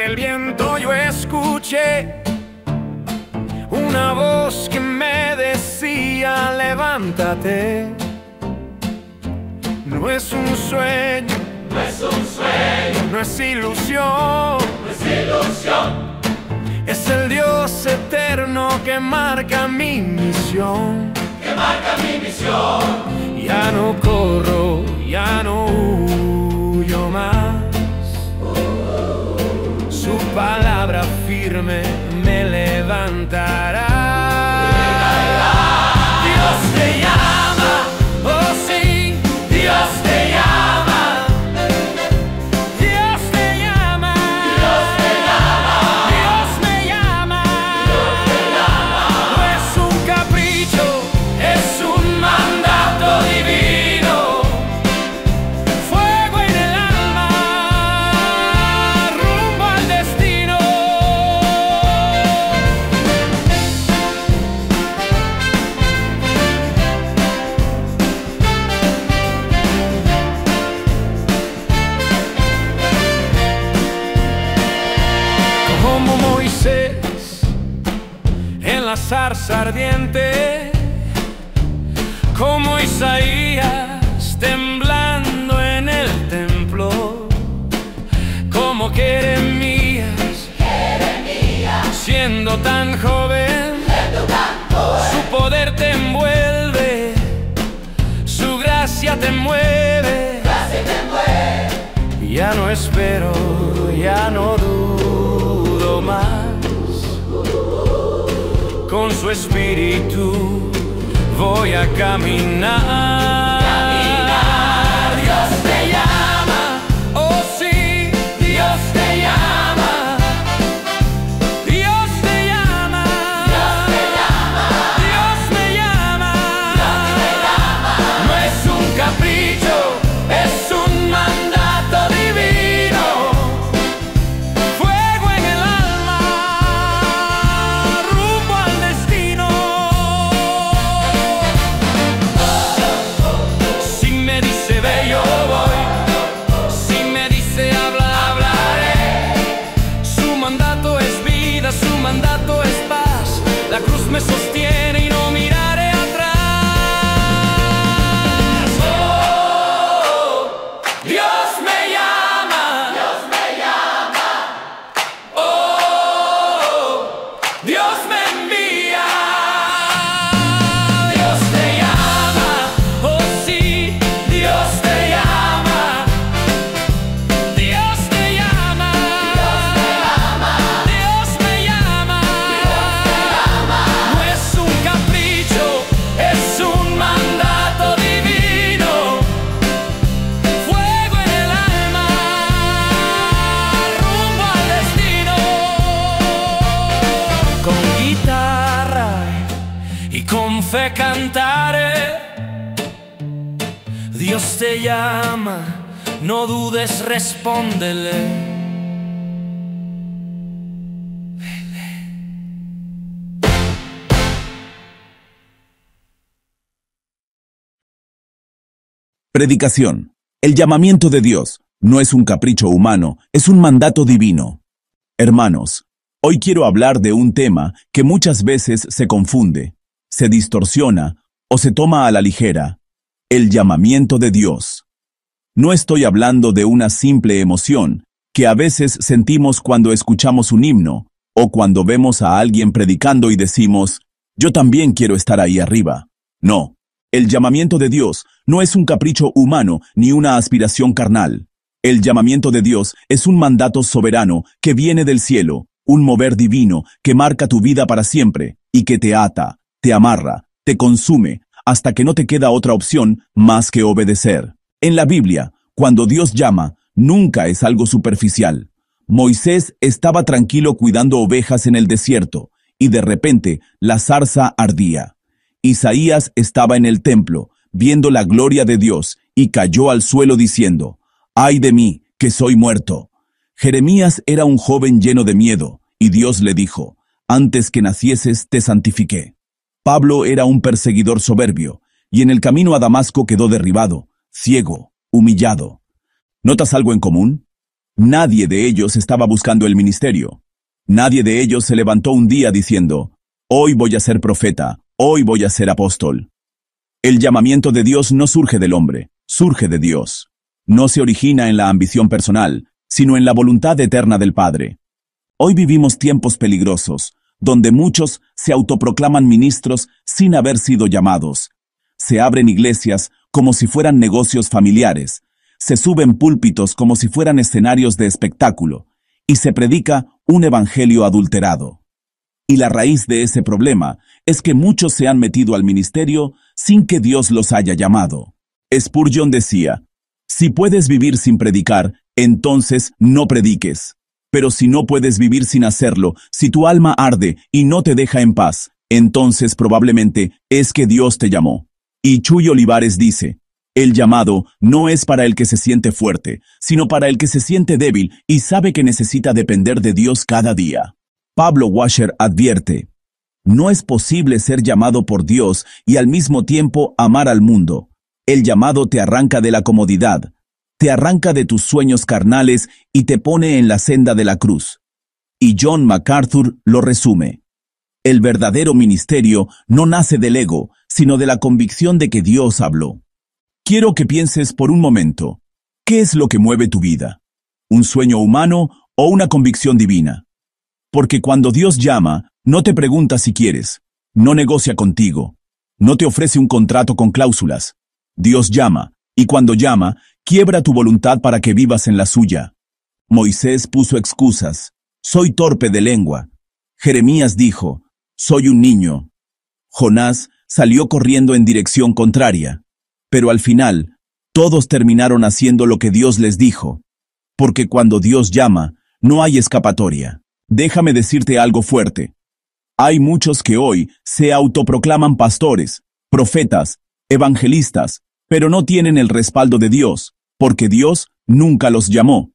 el viento yo escuché una voz que me decía: levántate. No es un sueño, no es un sueño, no es ilusión, no es ilusión. Es el Dios eterno que marca mi misión. Que marca mi misión. Ya no corro, ya no huyo más. Su palabra firme me levantará. Dios te llama, oh sí, Dios te llama. Dios te llama, Dios te llama, Dios me llama. Dios te llama. No es un capricho, es un mandato divino. Fuego en el alma, rumbo al destino. Como Moisés en la zarza ardiente, como Isaías temblando en el templo, como Jeremías siendo tan joven, su poder te envuelve, su gracia te mueve. Ya no espero, ya no dudo más. Con su espíritu voy a caminar. Dios te llama, oh sí, Dios te llama. Dios te llama, Dios te llama, Dios me llama. No es un capricho, es un mandato divino. Fuego en el alma, rumbo al destino. Si me dice ve, yo voy. Si me dice habla, hablaré. Su mandato es vida, su mandato es paz. La cruz me sostiene y no miraré atrás. Oh, Dios me llama. Dios me llama. Oh, Dios me envía. Dios te llama, oh sí, Dios te llama. Dios te llama, Dios me llama. No es un capricho, es un mandato divino. Fuego en el alma, rumbo al destino. Con guitarra y con fe cantaré. Dios te llama, no dudes, respóndele. Predicación. El llamamiento de Dios no es un capricho humano, es un mandato divino. Hermanos, hoy quiero hablar de un tema que muchas veces se confunde, se distorsiona o se toma a la ligera: el llamamiento de Dios. No estoy hablando de una simple emoción que a veces sentimos cuando escuchamos un himno o cuando vemos a alguien predicando y decimos: yo también quiero estar ahí arriba. No, el llamamiento de Dios no es un capricho humano ni una aspiración carnal. El llamamiento de Dios es un mandato soberano que viene del cielo, un mover divino que marca tu vida para siempre y que te ata, te amarra, te consume, hasta que no te queda otra opción más que obedecer. En la Biblia, cuando Dios llama, nunca es algo superficial. Moisés estaba tranquilo cuidando ovejas en el desierto, y de repente la zarza ardía. Isaías estaba en el templo, viendo la gloria de Dios, y cayó al suelo diciendo: ¡ay de mí, que soy muerto! Jeremías era un joven lleno de miedo, y Dios le dijo: antes que nacieses te santifiqué. Pablo era un perseguidor soberbio, y en el camino a Damasco quedó derribado, ciego, humillado. ¿Notas algo en común? Nadie de ellos estaba buscando el ministerio. Nadie de ellos se levantó un día diciendo, hoy voy a ser profeta, hoy voy a ser apóstol. El llamamiento de Dios no surge del hombre, surge de Dios. No se origina en la ambición personal, sino en la voluntad eterna del Padre. Hoy vivimos tiempos peligrosos, donde muchos se autoproclaman ministros sin haber sido llamados. Se abren iglesias como si fueran negocios familiares, se suben púlpitos como si fueran escenarios de espectáculo, y se predica un evangelio adulterado. Y la raíz de ese problema es que muchos se han metido al ministerio sin que Dios los haya llamado. Spurgeon decía, si puedes vivir sin predicar, entonces no prediques. Pero si no puedes vivir sin hacerlo, si tu alma arde y no te deja en paz, entonces probablemente es que Dios te llamó. Y Chuy Olivares dice, el llamado no es para el que se siente fuerte, sino para el que se siente débil y sabe que necesita depender de Dios cada día. Pablo Washer advierte, no es posible ser llamado por Dios y al mismo tiempo amar al mundo. El llamado te arranca de la comodidad, te arranca de tus sueños carnales y te pone en la senda de la cruz. Y John MacArthur lo resume. El verdadero ministerio no nace del ego, sino de la convicción de que Dios habló. Quiero que pienses por un momento, ¿qué es lo que mueve tu vida? ¿Un sueño humano o una convicción divina? Porque cuando Dios llama, no te pregunta si quieres, no negocia contigo, no te ofrece un contrato con cláusulas. Dios llama, y cuando llama, quiebra tu voluntad para que vivas en la suya. Moisés puso excusas, soy torpe de lengua. Jeremías dijo, soy un niño. Jonás salió corriendo en dirección contraria. Pero al final, todos terminaron haciendo lo que Dios les dijo. Porque cuando Dios llama, no hay escapatoria. Déjame decirte algo fuerte. Hay muchos que hoy se autoproclaman pastores, profetas, evangelistas, pero no tienen el respaldo de Dios, porque Dios nunca los llamó.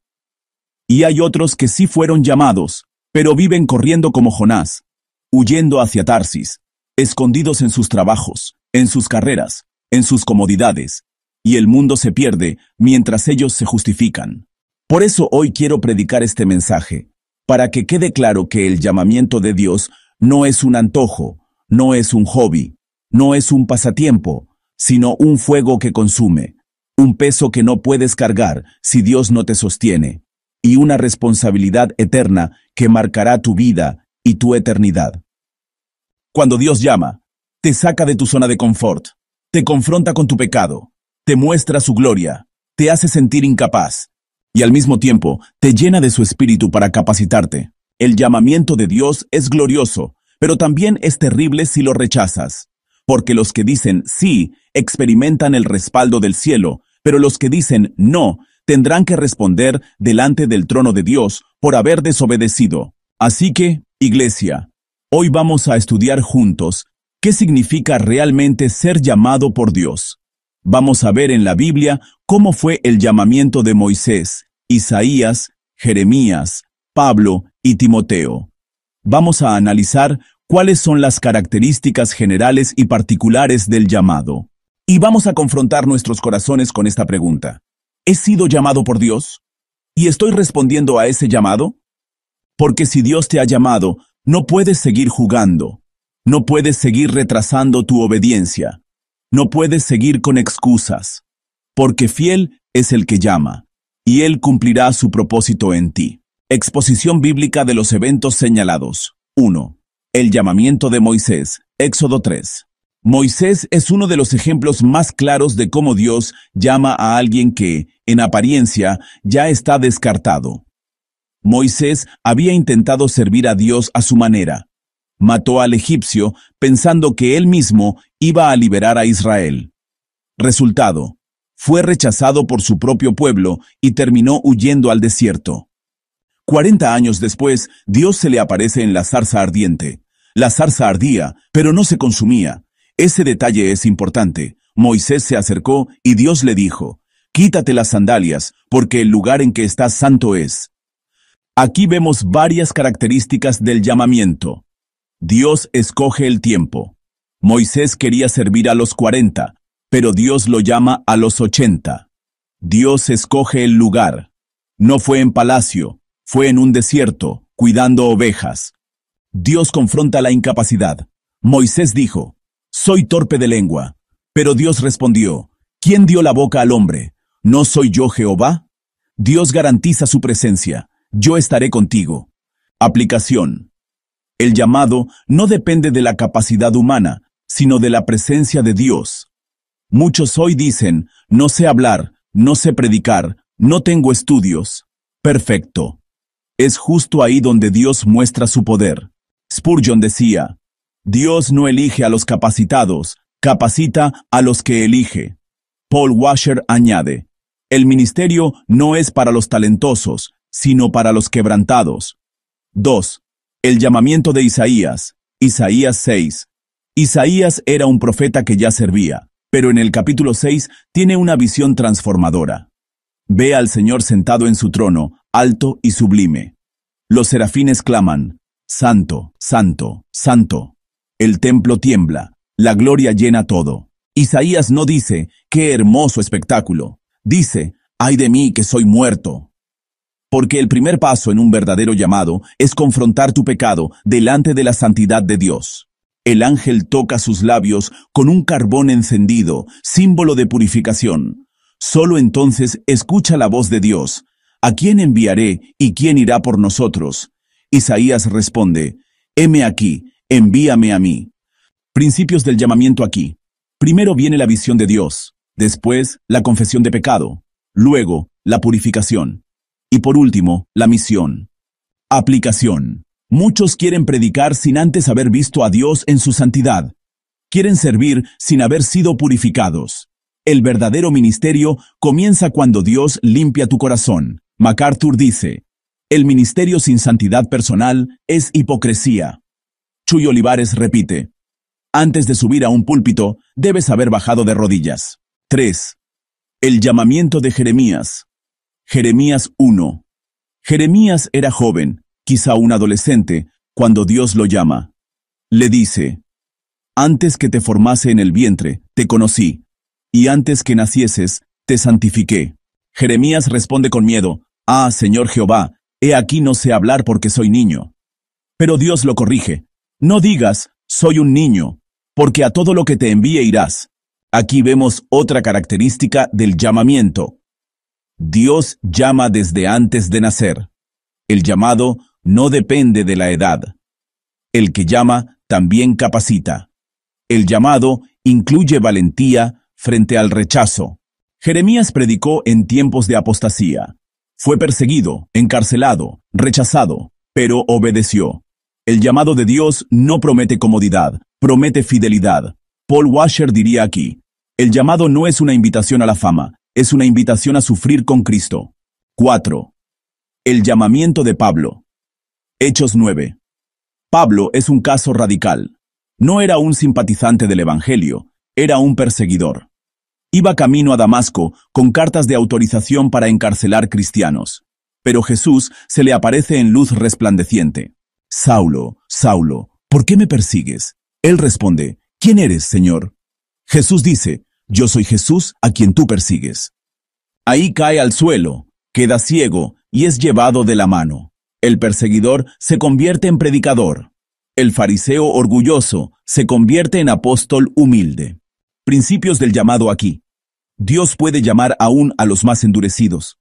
Y hay otros que sí fueron llamados, pero viven corriendo como Jonás, huyendo hacia Tarsis, escondidos en sus trabajos, en sus carreras, en sus comodidades, y el mundo se pierde mientras ellos se justifican. Por eso hoy quiero predicar este mensaje, para que quede claro que el llamamiento de Dios no es un antojo, no es un hobby, no es un pasatiempo, sino un fuego que consume, un peso que no puedes cargar si Dios no te sostiene, y una responsabilidad eterna que marcará tu vida y tu eternidad. Cuando Dios llama, te saca de tu zona de confort, te confronta con tu pecado, te muestra su gloria, te hace sentir incapaz, y al mismo tiempo te llena de su espíritu para capacitarte. El llamamiento de Dios es glorioso, pero también es terrible si lo rechazas. Porque los que dicen sí experimentan el respaldo del cielo, pero los que dicen no tendrán que responder delante del trono de Dios por haber desobedecido. Así que, iglesia, hoy vamos a estudiar juntos qué significa realmente ser llamado por Dios. Vamos a ver en la Biblia cómo fue el llamamiento de Moisés, Isaías, Jeremías, Pablo y Timoteo. Vamos a analizar cuáles son las características generales y particulares del llamado. Y vamos a confrontar nuestros corazones con esta pregunta. ¿He sido llamado por Dios? ¿Y estoy respondiendo a ese llamado? Porque si Dios te ha llamado, no puedes seguir jugando. No puedes seguir retrasando tu obediencia. No puedes seguir con excusas. Porque fiel es el que llama, y Él cumplirá su propósito en ti. Exposición bíblica de los eventos señalados. 1. El llamamiento de Moisés, Éxodo 3. Moisés es uno de los ejemplos más claros de cómo Dios llama a alguien que, en apariencia, ya está descartado. Moisés había intentado servir a Dios a su manera. Mató al egipcio pensando que él mismo iba a liberar a Israel. Resultado, fue rechazado por su propio pueblo y terminó huyendo al desierto. 40 años después, Dios se le aparece en la zarza ardiente. La zarza ardía, pero no se consumía. Ese detalle es importante. Moisés se acercó y Dios le dijo, «Quítate las sandalias, porque el lugar en que estás santo es». Aquí vemos varias características del llamamiento. Dios escoge el tiempo. Moisés quería servir a los 40, pero Dios lo llama a los 80. Dios escoge el lugar. No fue en palacio, fue en un desierto, cuidando ovejas. Dios confronta la incapacidad. Moisés dijo, «Soy torpe de lengua». Pero Dios respondió, «¿Quién dio la boca al hombre? ¿No soy yo Jehová?» Dios garantiza su presencia. Yo estaré contigo. Aplicación. El llamado no depende de la capacidad humana, sino de la presencia de Dios. Muchos hoy dicen, no sé hablar, no sé predicar, no tengo estudios. Perfecto. Es justo ahí donde Dios muestra su poder. Spurgeon decía, Dios no elige a los capacitados, capacita a los que elige. Paul Washer añade, el ministerio no es para los talentosos, sino para los quebrantados. 2. El llamamiento de Isaías. Isaías 6. Isaías era un profeta que ya servía, pero en el capítulo 6 tiene una visión transformadora. Ve al Señor sentado en su trono, alto y sublime. Los serafines claman, Santo, Santo, Santo. El templo tiembla, la gloria llena todo. Isaías no dice, qué hermoso espectáculo. Dice, ay de mí que soy muerto. Porque el primer paso en un verdadero llamado es confrontar tu pecado delante de la santidad de Dios. El ángel toca sus labios con un carbón encendido, símbolo de purificación. Solo entonces escucha la voz de Dios. ¿A quién enviaré y quién irá por nosotros? Isaías responde, heme aquí, envíame a mí. Principios del llamamiento aquí. Primero viene la visión de Dios, después la confesión de pecado, luego la purificación y por último la misión. Aplicación. Muchos quieren predicar sin antes haber visto a Dios en su santidad. Quieren servir sin haber sido purificados. El verdadero ministerio comienza cuando Dios limpia tu corazón. MacArthur dice, el ministerio sin santidad personal es hipocresía. Chuy Olivares repite, antes de subir a un púlpito, debes haber bajado de rodillas. 3. El llamamiento de Jeremías. Jeremías 1. Jeremías era joven, quizá un adolescente, cuando Dios lo llama. Le dice, antes que te formase en el vientre, te conocí, y antes que nacieses, te santifiqué. Jeremías responde con miedo, ah, Señor Jehová, he aquí no sé hablar porque soy niño. Pero Dios lo corrige, no digas, soy un niño, porque a todo lo que te envíe irás. Aquí vemos otra característica del llamamiento. Dios llama desde antes de nacer. El llamado no depende de la edad. El que llama también capacita. El llamado incluye valentía frente al rechazo. Jeremías predicó en tiempos de apostasía. Fue perseguido, encarcelado, rechazado, pero obedeció. El llamado de Dios no promete comodidad, promete fidelidad. Paul Washer diría aquí, el llamado no es una invitación a la fama, es una invitación a sufrir con Cristo. 4. El llamamiento de Pablo. Hechos 9. Pablo es un caso radical. No era un simpatizante del Evangelio, era un perseguidor. Iba camino a Damasco con cartas de autorización para encarcelar cristianos. Pero Jesús se le aparece en luz resplandeciente. Saulo, Saulo, ¿por qué me persigues? Él responde, ¿quién eres, Señor? Jesús dice, yo soy Jesús a quien tú persigues. Ahí cae al suelo, queda ciego y es llevado de la mano. El perseguidor se convierte en predicador. El fariseo orgulloso se convierte en apóstol humilde. Principios del llamado aquí. Dios puede llamar aún a los más endurecidos.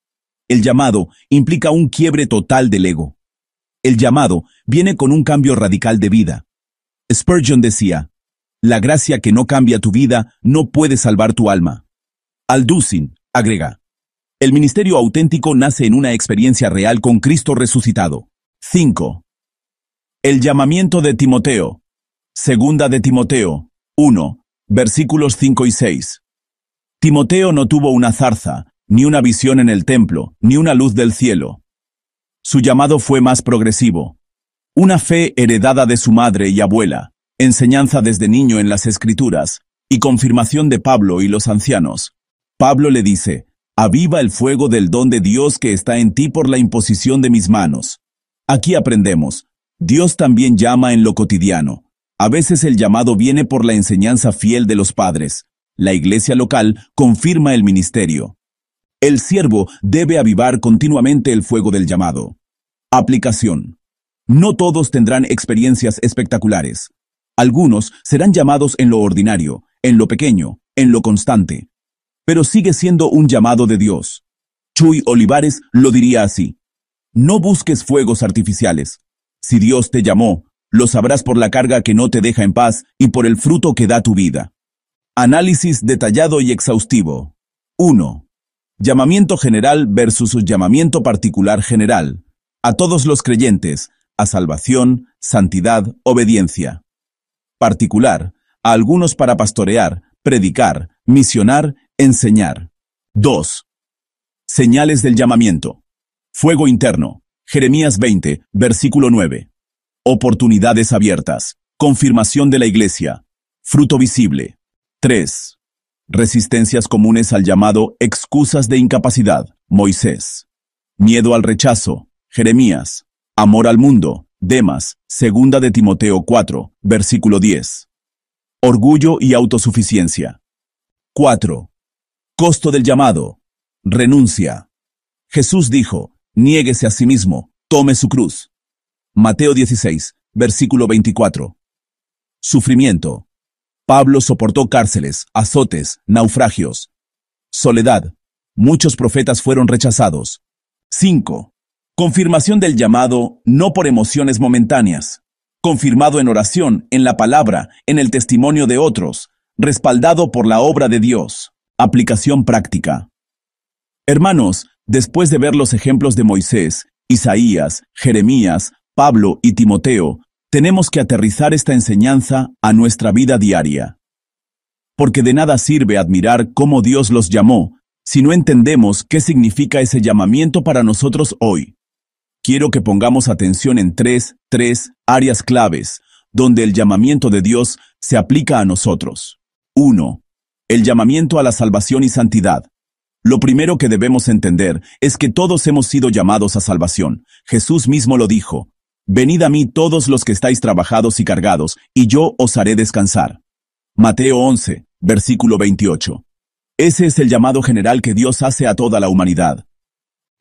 El llamado implica un quiebre total del ego. El llamado viene con un cambio radical de vida. Spurgeon decía, la gracia que no cambia tu vida no puede salvar tu alma. Alducin agrega, el ministerio auténtico nace en una experiencia real con Cristo resucitado. 5. El llamamiento de Timoteo. Segunda de Timoteo 1, versículos 5 y 6. Timoteo no tuvo una zarza, ni una visión en el templo, ni una luz del cielo. Su llamado fue más progresivo. Una fe heredada de su madre y abuela, enseñanza desde niño en las Escrituras, y confirmación de Pablo y los ancianos. Pablo le dice, aviva el fuego del don de Dios que está en ti por la imposición de mis manos. Aquí aprendemos, Dios también llama en lo cotidiano. A veces el llamado viene por la enseñanza fiel de los padres. La iglesia local confirma el ministerio. El siervo debe avivar continuamente el fuego del llamado. Aplicación. No todos tendrán experiencias espectaculares. Algunos serán llamados en lo ordinario, en lo pequeño, en lo constante. Pero sigue siendo un llamado de Dios. Chuy Olivares lo diría así: no busques fuegos artificiales. Si Dios te llamó, lo sabrás por la carga que no te deja en paz y por el fruto que da tu vida. Análisis detallado y exhaustivo. 1. Llamamiento general versus llamamiento particular general. A todos los creyentes, a salvación, santidad, obediencia. Particular, a algunos para pastorear, predicar, misionar, enseñar. 2. Señales del llamamiento. Fuego interno. Jeremías 20, versículo 9. Oportunidades abiertas. Confirmación de la iglesia. Fruto visible. 3. Resistencias comunes al llamado, excusas de incapacidad. Moisés. Miedo al rechazo. Jeremías. Amor al mundo. Demas. Segunda de Timoteo 4, versículo 10. Orgullo y autosuficiencia. 4. Costo del llamado. Renuncia. Jesús dijo: niéguese a sí mismo, tome su cruz. Mateo 16, versículo 24. Sufrimiento. Pablo soportó cárceles, azotes, naufragios. Soledad. Muchos profetas fueron rechazados. 5. Confirmación del llamado, no por emociones momentáneas. Confirmado en oración, en la palabra, en el testimonio de otros, respaldado por la obra de Dios. Aplicación práctica. Hermanos, después de ver los ejemplos de Moisés, Isaías, Jeremías, Pablo y Timoteo, tenemos que aterrizar esta enseñanza a nuestra vida diaria. Porque de nada sirve admirar cómo Dios los llamó, si no entendemos qué significa ese llamamiento para nosotros hoy. Quiero que pongamos atención en tres áreas claves, donde el llamamiento de Dios se aplica a nosotros. 1. El llamamiento a la salvación y santidad. Lo primero que debemos entender es que todos hemos sido llamados a salvación. Jesús mismo lo dijo: venid a mí todos los que estáis trabajados y cargados, y yo os haré descansar. Mateo 11, versículo 28. Ese es el llamado general que Dios hace a toda la humanidad.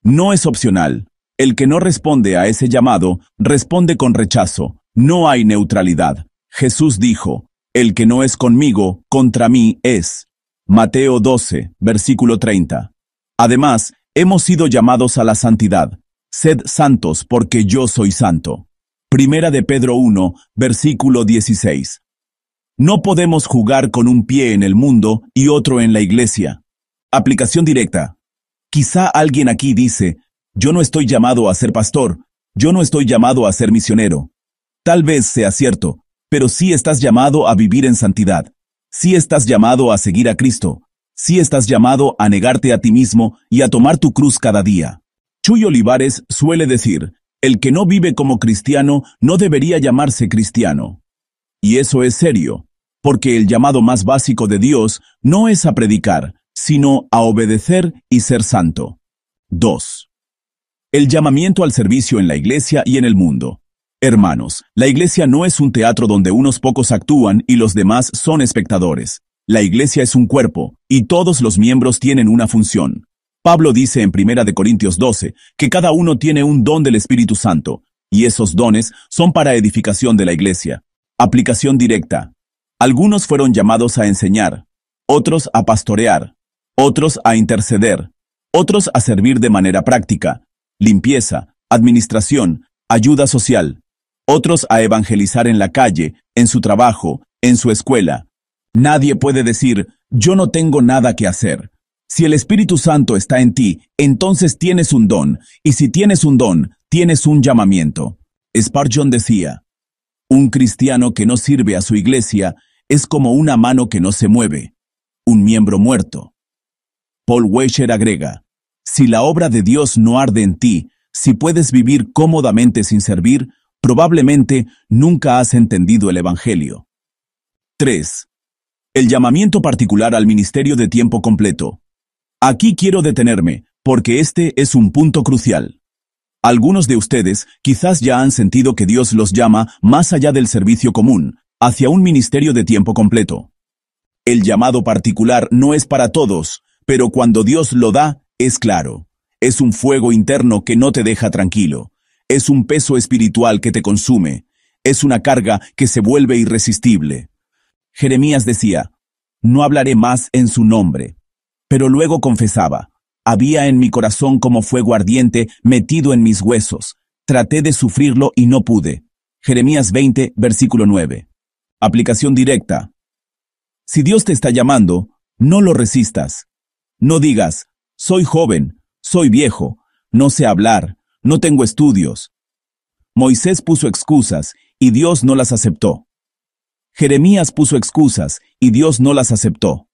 No es opcional. El que no responde a ese llamado, responde con rechazo. No hay neutralidad. Jesús dijo: el que no es conmigo, contra mí es. Mateo 12, versículo 30. Además, hemos sido llamados a la santidad. Sed santos porque yo soy santo. Primera de Pedro 1, versículo 16. No podemos jugar con un pie en el mundo y otro en la iglesia. Aplicación directa. Quizá alguien aquí dice: yo no estoy llamado a ser pastor, yo no estoy llamado a ser misionero. Tal vez sea cierto, pero sí estás llamado a vivir en santidad. Sí estás llamado a seguir a Cristo. Sí estás llamado a negarte a ti mismo y a tomar tu cruz cada día. Chuy Olivares suele decir: el que no vive como cristiano no debería llamarse cristiano. Y eso es serio, porque el llamado más básico de Dios no es a predicar, sino a obedecer y ser santo. 2. El llamamiento al servicio en la iglesia y en el mundo. Hermanos, la iglesia no es un teatro donde unos pocos actúan y los demás son espectadores. La iglesia es un cuerpo, y todos los miembros tienen una función. Pablo dice en 1 Corintios 12 que cada uno tiene un don del Espíritu Santo, y esos dones son para edificación de la iglesia. Aplicación directa. Algunos fueron llamados a enseñar, otros a pastorear, otros a interceder, otros a servir de manera práctica, limpieza, administración, ayuda social, otros a evangelizar en la calle, en su trabajo, en su escuela. Nadie puede decir: yo no tengo nada que hacer. Si el Espíritu Santo está en ti, entonces tienes un don, y si tienes un don, tienes un llamamiento. Spurgeon decía: un cristiano que no sirve a su iglesia es como una mano que no se mueve, un miembro muerto. Paul Washer agrega: si la obra de Dios no arde en ti, si puedes vivir cómodamente sin servir, probablemente nunca has entendido el Evangelio. 3. El llamamiento particular al ministerio de tiempo completo. Aquí quiero detenerme, porque este es un punto crucial. Algunos de ustedes quizás ya han sentido que Dios los llama más allá del servicio común, hacia un ministerio de tiempo completo. El llamado particular no es para todos, pero cuando Dios lo da, Es claro, es un fuego interno que no te deja tranquilo, es un peso espiritual que te consume, es una carga que se vuelve irresistible. Jeremías decía, no hablaré más en su nombre, pero luego confesaba, había en mi corazón como fuego ardiente metido en mis huesos, traté de sufrirlo y no pude. Jeremías 20, versículo 9. Aplicación directa. Si Dios te está llamando, no lo resistas. No digas, soy joven, soy viejo, no sé hablar, no tengo estudios. Moisés puso excusas y Dios no las aceptó. Jeremías puso excusas y Dios no las aceptó.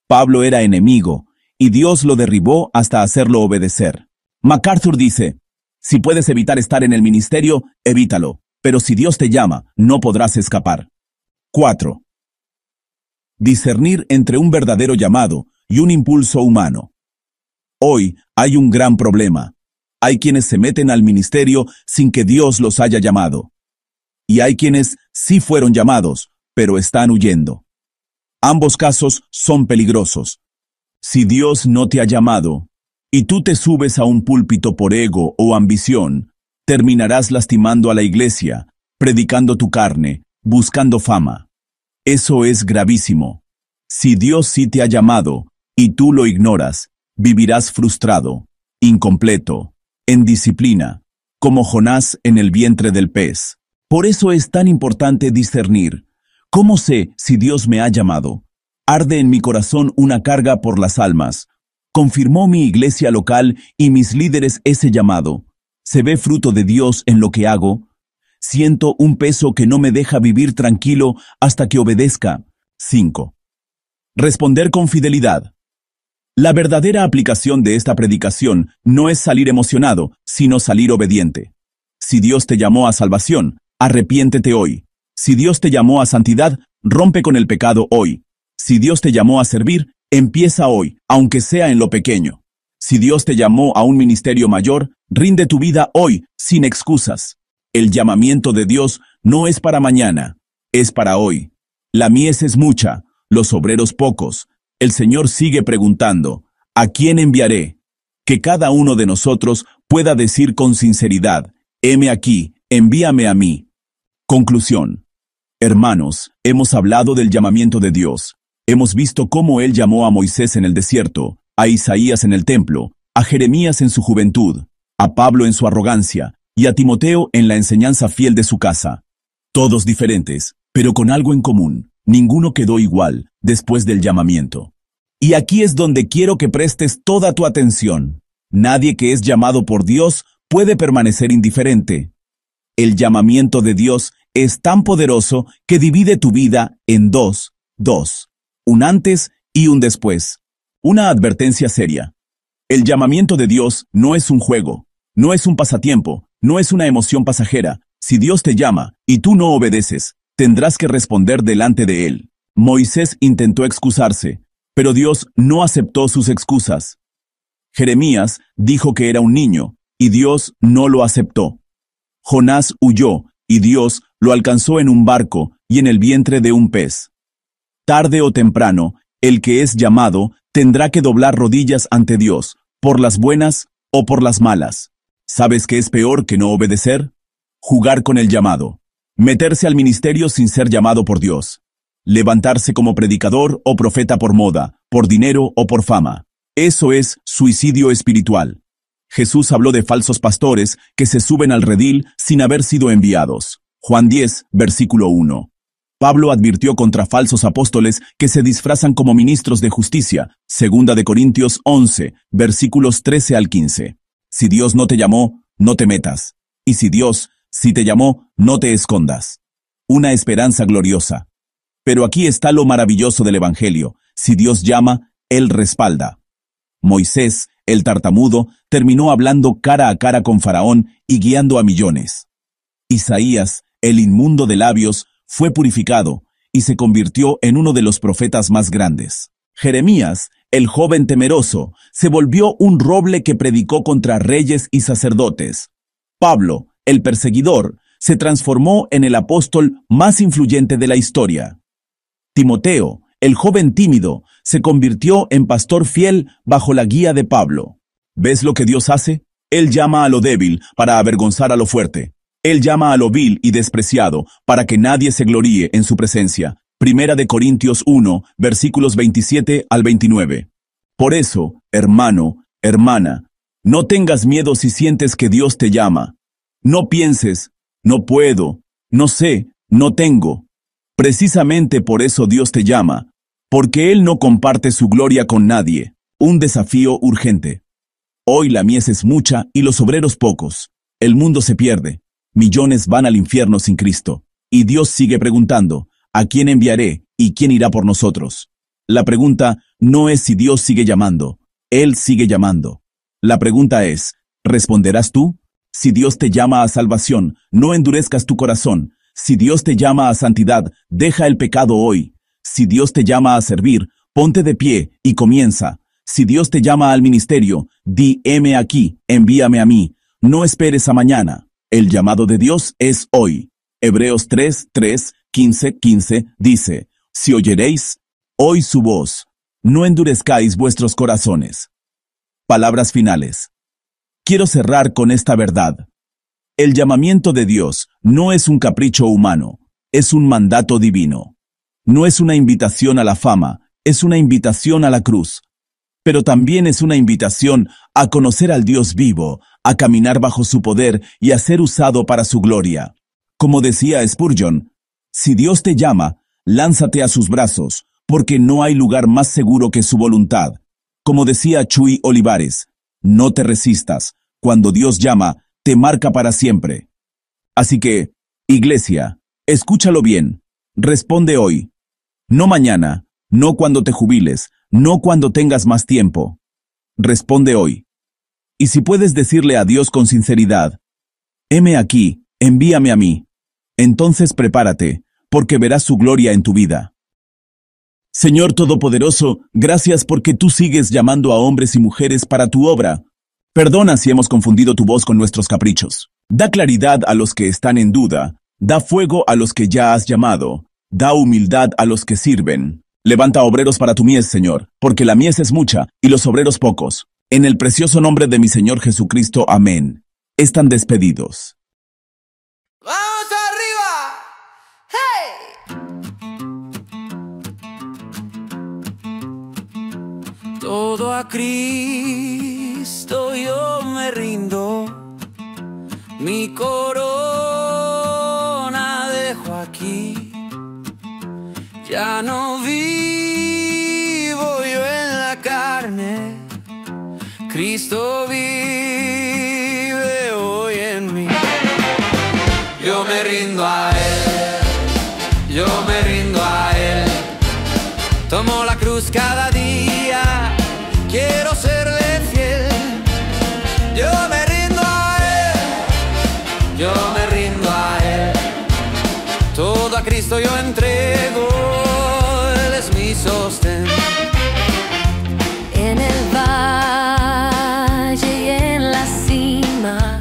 Pablo era enemigo y Dios lo derribó hasta hacerlo obedecer. MacArthur dice, si puedes evitar estar en el ministerio, evítalo, pero si Dios te llama, no podrás escapar. 4. Discernir entre un verdadero llamado y un impulso humano. Hoy hay un gran problema. Hay quienes se meten al ministerio sin que Dios los haya llamado. Y hay quienes sí fueron llamados, pero están huyendo. Ambos casos son peligrosos. Si Dios no te ha llamado, y tú te subes a un púlpito por ego o ambición, terminarás lastimando a la iglesia, predicando tu carne, buscando fama. Eso es gravísimo. Si Dios sí te ha llamado, y tú lo ignoras, vivirás frustrado, incompleto, en disciplina, como Jonás en el vientre del pez. Por eso es tan importante discernir. ¿Cómo sé si Dios me ha llamado? Arde en mi corazón una carga por las almas. Confirmó mi iglesia local y mis líderes ese llamado. ¿Se ve fruto de Dios en lo que hago? Siento un peso que no me deja vivir tranquilo hasta que obedezca. 5. Responder con fidelidad. La verdadera aplicación de esta predicación no es salir emocionado, sino salir obediente. Si Dios te llamó a salvación, arrepiéntete hoy. Si Dios te llamó a santidad, rompe con el pecado hoy. Si Dios te llamó a servir, empieza hoy, aunque sea en lo pequeño. Si Dios te llamó a un ministerio mayor, rinde tu vida hoy, sin excusas. El llamamiento de Dios no es para mañana, es para hoy. La mies es mucha, los obreros pocos. El Señor sigue preguntando, ¿a quién enviaré? Que cada uno de nosotros pueda decir con sinceridad, heme aquí, envíame a mí. Conclusión. Hermanos, hemos hablado del llamamiento de Dios. Hemos visto cómo Él llamó a Moisés en el desierto, a Isaías en el templo, a Jeremías en su juventud, a Pablo en su arrogancia, y a Timoteo en la enseñanza fiel de su casa. Todos diferentes, pero con algo en común. Ninguno quedó igual después del llamamiento. Y aquí es donde quiero que prestes toda tu atención. Nadie que es llamado por Dios puede permanecer indiferente. El llamamiento de Dios es tan poderoso que divide tu vida en dos, un antes y un después. Una advertencia seria. El llamamiento de Dios no es un juego, no es un pasatiempo, no es una emoción pasajera. Si Dios te llama y tú no obedeces, tendrás que responder delante de Él. Moisés intentó excusarse, pero Dios no aceptó sus excusas. Jeremías dijo que era un niño, y Dios no lo aceptó. Jonás huyó, y Dios lo alcanzó en un barco y en el vientre de un pez. Tarde o temprano, el que es llamado tendrá que doblar rodillas ante Dios, por las buenas o por las malas. ¿Sabes qué es peor que no obedecer? Jugar con el llamado. Meterse al ministerio sin ser llamado por Dios. Levantarse como predicador o profeta por moda, por dinero o por fama. Eso es suicidio espiritual. Jesús habló de falsos pastores que se suben al redil sin haber sido enviados. Juan 10, versículo 1. Pablo advirtió contra falsos apóstoles que se disfrazan como ministros de justicia. 2 de Corintios 11, versículos 13 al 15. Si Dios no te llamó, no te metas. Y si Dios sí te llamó, no te escondas. Una esperanza gloriosa. Pero aquí está lo maravilloso del Evangelio. Si Dios llama, Él respalda. Moisés, el tartamudo, terminó hablando cara a cara con Faraón y guiando a millones. Isaías, el inmundo de labios, fue purificado y se convirtió en uno de los profetas más grandes. Jeremías, el joven temeroso, se volvió un roble que predicó contra reyes y sacerdotes. Pablo, el perseguidor, se transformó en el apóstol más influyente de la historia. Timoteo, el joven tímido, se convirtió en pastor fiel bajo la guía de Pablo. ¿Ves lo que Dios hace? Él llama a lo débil para avergonzar a lo fuerte. Él llama a lo vil y despreciado para que nadie se gloríe en su presencia. Primera de Corintios 1, versículos 27 al 29. Por eso, hermano, hermana, no tengas miedo si sientes que Dios te llama. No pienses, no puedo, no sé, no tengo. Precisamente por eso Dios te llama, porque Él no comparte su gloria con nadie. Un desafío urgente. Hoy la mies es mucha y los obreros pocos. El mundo se pierde. Millones van al infierno sin Cristo. Y Dios sigue preguntando, ¿a quién enviaré y quién irá por nosotros? La pregunta no es si Dios sigue llamando. Él sigue llamando. La pregunta es, ¿responderás tú? Si Dios te llama a salvación, no endurezcas tu corazón. Si Dios te llama a santidad, deja el pecado hoy. Si Dios te llama a servir, ponte de pie y comienza. Si Dios te llama al ministerio, di, heme aquí, envíame a mí. No esperes a mañana. El llamado de Dios es hoy. Hebreos 3, 15 dice, si oyeréis hoy su voz, no endurezcáis vuestros corazones. Palabras finales. Quiero cerrar con esta verdad. El llamamiento de Dios no es un capricho humano, es un mandato divino. No es una invitación a la fama, es una invitación a la cruz. Pero también es una invitación a conocer al Dios vivo, a caminar bajo su poder y a ser usado para su gloria. Como decía Spurgeon, si Dios te llama, lánzate a sus brazos, porque no hay lugar más seguro que su voluntad. Como decía Chuy Olivares, no te resistas, cuando Dios llama, te marca para siempre. Así que, iglesia, escúchalo bien, responde hoy. No mañana, no cuando te jubiles, no cuando tengas más tiempo. Responde hoy. Y si puedes decirle a Dios con sinceridad, heme aquí, envíame a mí, entonces prepárate, porque verás su gloria en tu vida. Señor Todopoderoso, gracias porque tú sigues llamando a hombres y mujeres para tu obra. Perdona si hemos confundido tu voz con nuestros caprichos. Da claridad a los que están en duda, da fuego a los que ya has llamado, da humildad a los que sirven. Levanta obreros para tu mies, Señor, porque la mies es mucha y los obreros pocos. En el precioso nombre de mi Señor Jesucristo, amén. Están despedidos. ¡Vamos arriba! ¡Hey! Todo a Cristo yo me rindo, mi corona dejo aquí. Ya no vivo yo en la carne, Cristo vive hoy en mí. Yo me rindo a Él, yo me rindo a Él. Tomo la cruz cada día, quiero serle fiel. Yo me rindo a Él, yo me rindo a Él. Todo a Cristo yo entrego, Él es mi sostén. En el valle y en la cima,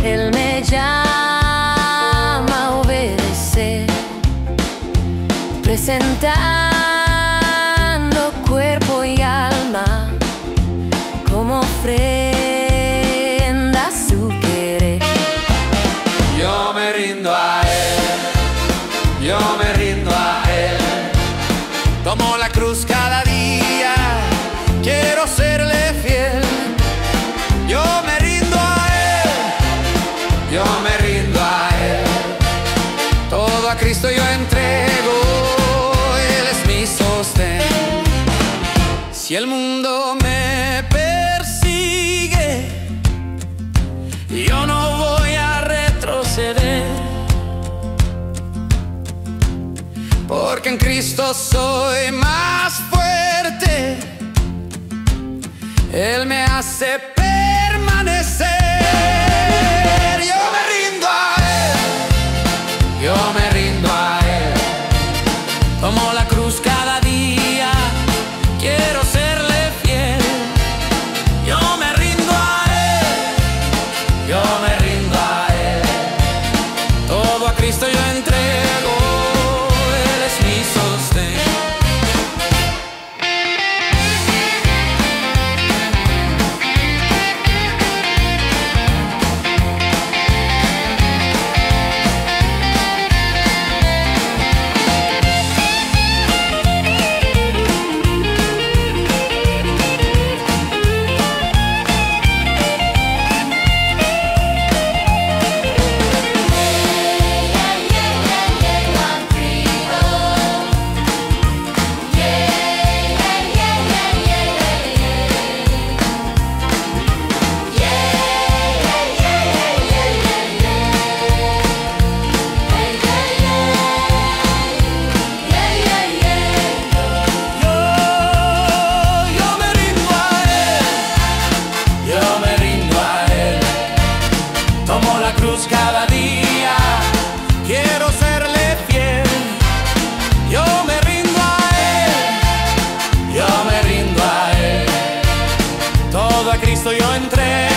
Él me llama a obedecer, presentando cuerpo y alma como ofrenda a su querer. Yo me rindo a Él, yo me rindo a Él. Tomo la cruz cada día, quiero serle fiel. Yo me rindo a Él, yo me rindo a Él. Todo a Cristo yo entrego, Él es mi sostén. Si el mundo me persigue, yo no voy a retroceder, porque en Cristo soy más fuerte. Él me hace permanecer. Yo me rindo a Él, yo me rindo a Él. Tomo la cruz cada día, quiero serle fiel. Yo me rindo a Él, yo me rindo a Él. Todo a Cristo yo entrego, Él es mi sostén. Cristo yo entré.